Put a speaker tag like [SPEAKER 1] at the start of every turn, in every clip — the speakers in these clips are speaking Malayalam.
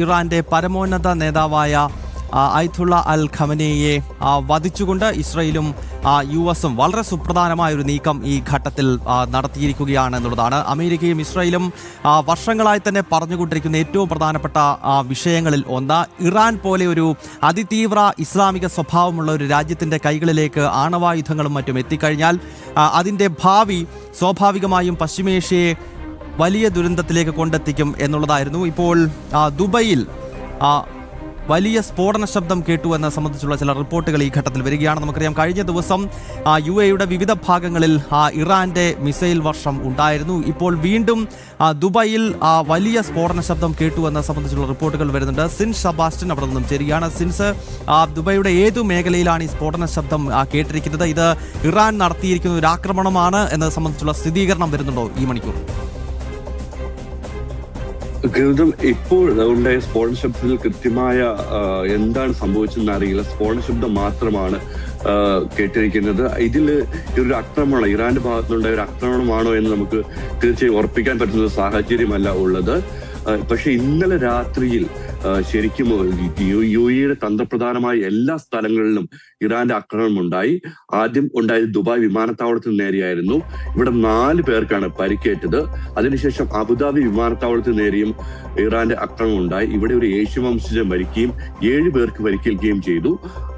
[SPEAKER 1] ഇറാന്റെ പരമോന്നത നേതാവായ അയത്തുള്ള അൽ ഖമനേയെ വധിച്ചുകൊണ്ട് ഇസ്രയേലും US-ഉം വളരെ സുപ്രധാനമായ ഒരു നീക്കം ഈ ഘട്ടത്തിൽ നടത്തിയിരിക്കുകയാണ് എന്നുള്ളതാണ്. അമേരിക്കയും ഇസ്രയേലും വർഷങ്ങളായി തന്നെ പറഞ്ഞുകൊണ്ടിരിക്കുന്ന ഏറ്റവും പ്രധാനപ്പെട്ട വിഷയങ്ങളിൽ ഒന്ന്, ഇറാൻ പോലെ ഒരു അതിതീവ്ര ഇസ്ലാമിക സ്വഭാവമുള്ള ഒരു രാജ്യത്തിൻ്റെ കൈകളിലേക്ക് ആണവായുധങ്ങളും മറ്റും എത്തിക്കഴിഞ്ഞാൽ അതിൻ്റെ ഭാവി സ്വാഭാവികമായും പശ്ചിമേഷ്യയെ വലിയ ദുരന്തത്തിലേക്ക് കൊണ്ടെത്തിക്കും എന്നുള്ളതായിരുന്നു. ഇപ്പോൾ ദുബൈയിൽ വലിയ സ്ഫോടന ശബ്ദം കേട്ടു എന്നെ സംബന്ധിച്ചുള്ള ചില റിപ്പോർട്ടുകൾ ഈ ഘട്ടത്തിൽ വരികയാണ്. നമുക്കറിയാം, കഴിഞ്ഞ ദിവസം UAE-യുടെ വിവിധ ഭാഗങ്ങളിൽ ഇറാന്റെ മിസൈൽ വർഷം ഉണ്ടായിരുന്നു. ഇപ്പോൾ വീണ്ടും ദുബൈയിൽ വലിയ സ്ഫോടന ശബ്ദം കേട്ടു എന്നെ സംബന്ധിച്ചുള്ള റിപ്പോർട്ടുകൾ വരുന്നുണ്ട്. സിൻസ് സെബാസ്റ്റ്യൻ അവിടെ നിന്നും ചേരുകയാണ്. സിൻസ്, ദുബൈയുടെ ഏതു മേഖലയിലാണ് ഈ സ്ഫോടന ശബ്ദം കേട്ടിരിക്കുന്നത്? ഇത് ഇറാൻ നടത്തിയിരിക്കുന്ന ഒരു ആക്രമണമാണ് എന്നത് സംബന്ധിച്ചുള്ള സ്ഥിരീകരണം വരുന്നുണ്ടോ ഈ മണിക്കൂർ?
[SPEAKER 2] ഇപ്പോൾ ഉണ്ടായ സ്ഫോടന ശബ്ദത്തിൽ കൃത്യമായ എന്താണ് സംഭവിച്ചതെന്ന് അറിയില്ല. സ്ഫോടന ശബ്ദം മാത്രമാണ് കേട്ടിരിക്കുന്നത്. ഒരു ആക്രമണം, ഇറാന്റെ ഭാഗത്തുനിന്നുണ്ടായ ഒരു ആക്രമണമാണോ എന്ന് നമുക്ക് തീർച്ചയായും ഉറപ്പിക്കാൻ പറ്റുന്ന സാഹചര്യമല്ല ഉള്ളത്. പക്ഷെ ഇന്നലെ രാത്രിയിൽ ശരിക്കും UAE-യുടെ തന്ത്രപ്രധാനമായ എല്ലാ സ്ഥലങ്ങളിലും ഇറാന്റെ ആക്രമണം ഉണ്ടായി. ആദ്യം ഉണ്ടായത് ദുബായ് വിമാനത്താവളത്തിന് നേരെയായിരുന്നു. ഇവിടെ 4 പേർക്കാണ് പരിക്കേറ്റത്. അതിനുശേഷം അബുദാബി വിമാനത്താവളത്തിന് നേരെയും ഇറാന്റെ ആക്രമണം ഉണ്ടായി. ഇവിടെ ഒരു ഏഷ്യ വംശജൻ മരിക്കുകയും 7 പേർക്ക് പരിക്കേൽക്കുകയും ചെയ്തു.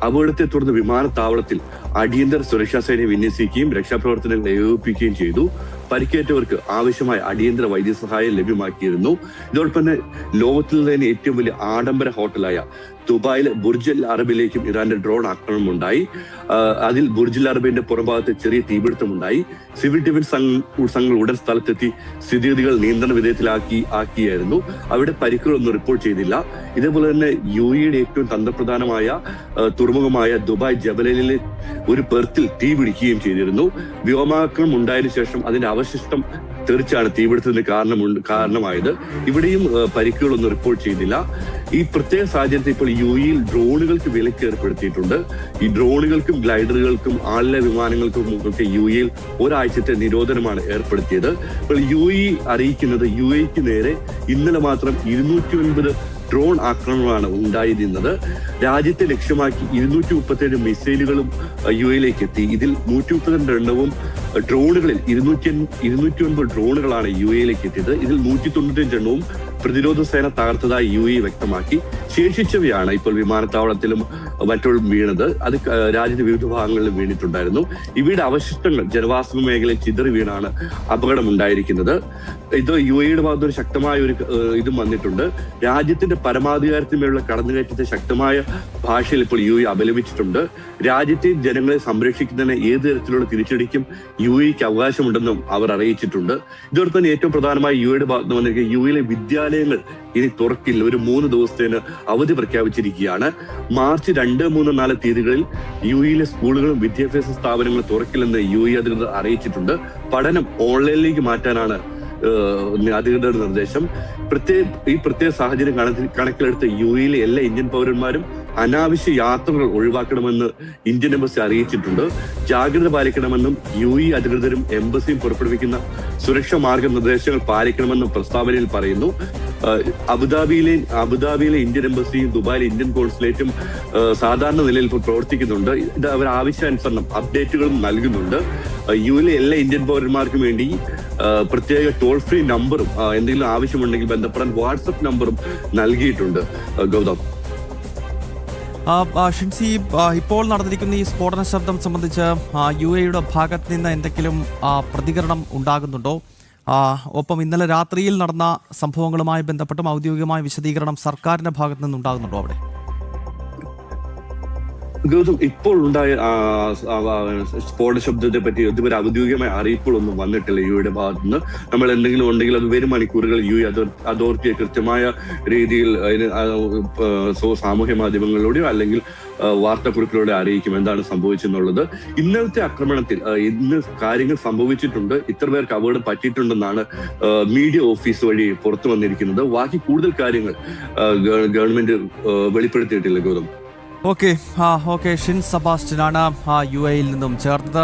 [SPEAKER 2] അപകടത്തെ തുടർന്ന് വിമാനത്താവളത്തിൽ അടിയന്തര സുരക്ഷാ സേനയെ വിന്യസിക്കുകയും രക്ഷാപ്രവർത്തനങ്ങൾ ഏകോപിപ്പിക്കുകയും ചെയ്തു. പരിക്കേറ്റവർക്ക് ആവശ്യമായ അടിയന്തര വൈദ്യസഹായം ലഭ്യമാക്കിയിരുന്നു. ഇതോടൊപ്പം തന്നെ ലോകത്തിൽ തന്നെ ഏറ്റവും വലിയ ആഡംബര ഹോട്ടലായ ദുബായിലെ ബുർജ് അൽ അറബിലേക്കും ഇറാന്റെ ഡ്രോൺ ആക്രമണം ഉണ്ടായി. അതിൽ ബുർജ് അൽ അറബിന്റെ പുറംഭാഗത്ത് ചെറിയ തീപിടുത്തമുണ്ടായി. സിവിൽ ഡിഫൻസ് സംഘങ്ങൾ ഉടൻ സ്ഥലത്തെത്തി സ്ഥിതിഗതികൾ നിയന്ത്രണ വിധേയത്തിലാക്കിയായിരുന്നു. അവിടെ പരിക്കുകളൊന്നും റിപ്പോർട്ട് ചെയ്തില്ല. ഇതേപോലെ തന്നെ UAE-യുടെ ഏറ്റവും തന്ത്രപ്രധാനമായ തുറമുഖമായ ദുബായ് ജബലയിലെ ഒരു പെർത്തിൽ തീ പിടിക്കുകയും ചെയ്തിരുന്നു. വ്യോമാക്രമണം ഉണ്ടായതിനു ശേഷം അതിന്റെ അവശിഷ്ടം തെറിച്ചാണ് തീപിടുത്തത്തിന് കാരണമായത്. ഇവിടെയും പരിക്കുകളൊന്നും റിപ്പോർട്ട് ചെയ്തില്ല. ഈ പ്രത്യേക സാഹചര്യത്തിൽ ഇപ്പോൾ UAE-യിൽ ഡ്രോണുകൾക്ക് വിലക്ക് ഏർപ്പെടുത്തിയിട്ടുണ്ട്. ഈ ഡ്രോണുകൾക്കും ഗ്ലൈഡറുകൾക്കും ആളിലെ വിമാനങ്ങൾക്കും ഒക്കെ UAE-യിൽ ഒരാഴ്ചത്തെ നിരോധനമാണ് ഏർപ്പെടുത്തിയത്. ഇപ്പോൾ UAE അറിയിക്കുന്നത് UAE-ക്ക് നേരെ ഇന്നലെ മാത്രം 209 ഡ്രോൺ ആക്രമണമാണ് ഉണ്ടായിരുന്നത്. രാജ്യത്തെ ലക്ഷ്യമാക്കി 237 മിസൈലുകളും UAE-ലേക്ക് എത്തി. ഇതിൽ 132 എണ്ണവും ഡ്രോണുകളിൽ 209 ഡ്രോണുകളാണ് UAE-ലേക്ക് എത്തിയത്. ഇതിൽ 195 എണ്ണവും പ്രതിരോധ സേന തകർത്തതായി UAE വ്യക്തമാക്കി. ശേഷിച്ചവയാണ് ഇപ്പോൾ വിമാനത്താവളത്തിലും മറ്റും വീണത്. അത് രാജ്യത്തെ വിവിധ ഭാഗങ്ങളിൽ വീണിട്ടുണ്ടായിരുന്നു. ഇവയുടെ അവശിഷ്ടങ്ങൾ ജനവാസ മേഖലയിൽ ചിതറി വീണാണ് അപകടം ഉണ്ടായിരിക്കുന്നത്. ഇത് UAE-യുടെ ഭാഗത്ത് ഒരു ശക്തമായ ഒരു ഇതും വന്നിട്ടുണ്ട്. രാജ്യത്തിന്റെ പരമാധികാരത്തിന്മേലുള്ള കടന്നുകയറ്റത്തെ ശക്തമായ ഭാഷയിൽ ഇപ്പോൾ UAE അപലപിച്ചിട്ടുണ്ട്. രാജ്യത്തെയും ജനങ്ങളെ സംരക്ഷിക്കുന്നതിന് ഏത് തരത്തിലുള്ള തിരിച്ചടിക്കും UAE-ക്ക് അവകാശമുണ്ടെന്നും അവർ അറിയിച്ചിട്ടുണ്ട്. ഇതോടൊപ്പം തന്നെ ഏറ്റവും പ്രധാനമായി UAE-യുടെ ഭാഗത്ത് വന്നിരിക്കുന്ന UAE-ലെ വിദ്യാലയങ്ങൾ ഇനി തുറക്കില്ല. ഒരു 3 ദിവസത്തേന് അവധി പ്രഖ്യാപിച്ചിരിക്കുകയാണ്. മാർച്ച് 2, 3, 4 തീയതികളിൽ UAE-ലെ സ്കൂളുകളും വിദ്യാഭ്യാസ സ്ഥാപനങ്ങളും തുറക്കില്ലെന്ന് UAE അധികൃതർ അറിയിച്ചിട്ടുണ്ട്. പഠനം ഓൺലൈനിലേക്ക് മാറ്റാനാണ് അധികൃതരുടെ നിർദ്ദേശം. ഈ പ്രത്യേക സാഹചര്യം കണക്കിലെടുത്ത് UAE-ലെ എല്ലാ ഇന്ത്യൻ പൗരന്മാരും അനാവശ്യ യാത്രകൾ ഒഴിവാക്കണമെന്ന് ഇന്ത്യൻ എംബസി അറിയിച്ചിട്ടുണ്ട്. ജാഗ്രത പാലിക്കണമെന്നും UAE അധികൃതരും എംബസിയും പുറപ്പെടുവിക്കുന്ന സുരക്ഷാ മാർഗനിർദ്ദേശങ്ങൾ പാലിക്കണമെന്നും പ്രസ്താവനയിൽ പറയുന്നു. അബുദാബിയിലെ ഇന്ത്യൻ എംബസിയും ദുബായിലെ ഇന്ത്യൻ കോൺസുലേറ്റും സാധാരണ നിലയിൽ ഇപ്പോൾ പ്രവർത്തിക്കുന്നുണ്ട്. ഇത് അവർ ആവശ്യാനുസരണം അപ്ഡേറ്റുകളും നൽകുന്നുണ്ട്. UAE-ലെ എല്ലാ ഇന്ത്യൻ പൗരന്മാർക്കും വേണ്ടി പ്രത്യേക ടോൾ ഫ്രീ നമ്പറും എന്തെങ്കിലും ആവശ്യമുണ്ടെങ്കിൽ ബന്ധപ്പെടാൻ വാട്സപ്പ് നമ്പറും നൽകിയിട്ടുണ്ട്. ഗൗതം,
[SPEAKER 1] ഷിൻസി, ഇപ്പോൾ നടന്നിരിക്കുന്ന ഈ സ്ഫോടന ശബ്ദം സംബന്ധിച്ച് UAE-യുടെ ഭാഗത്ത് നിന്ന് എന്തെങ്കിലും പ്രതികരണം ഉണ്ടാകുന്നുണ്ടോ? ഒപ്പം ഇന്നലെ രാത്രിയിൽ നടന്ന സംഭവങ്ങളുമായി ബന്ധപ്പെട്ടും ഔദ്യോഗികമായ വിശദീകരണം സർക്കാരിന്റെ ഭാഗത്ത് നിന്നുണ്ടാകുന്നുണ്ടോ അവിടെ?
[SPEAKER 2] ഗൗതം, ഇപ്പോൾ ഉണ്ടായ സ്ഫോടന ശബ്ദത്തെ പറ്റി ഇതുവരെ ഔദ്യോഗികമായ അറിയിപ്പുകളൊന്നും വന്നിട്ടില്ല UAE-യുടെ ഭാഗത്തുനിന്ന്. നമ്മൾ എന്തെങ്കിലും ഉണ്ടെങ്കിൽ അത് വരും മണിക്കൂറുകൾ UAE അതോറിറ്റിയെ കൃത്യമായ രീതിയിൽ അതിന് സാമൂഹ്യ മാധ്യമങ്ങളിലൂടെയോ അല്ലെങ്കിൽ വാർത്താക്കുറിപ്പിലൂടെ അറിയിക്കും എന്താണ് സംഭവിച്ചെന്നുള്ളത്. ഇന്നലത്തെ ആക്രമണത്തിൽ ഇന്ന് കാര്യങ്ങൾ സംഭവിച്ചിട്ടുണ്ട്, ഇത്ര പേർക്ക് അപകടം പറ്റിയിട്ടുണ്ടെന്നാണ് മീഡിയ ഓഫീസ് വഴി പുറത്തു വന്നിരിക്കുന്നത്. ബാക്കി കൂടുതൽ കാര്യങ്ങൾ ഗവൺമെന്റ് വെളിപ്പെടുത്തിയിട്ടില്ല. ഗൗതം,
[SPEAKER 1] ഓക്കെ, ഷിൻസ് സെബാസ്റ്റ്യനാണ് UAE-യിൽ നിന്നും ചേർത്തത്.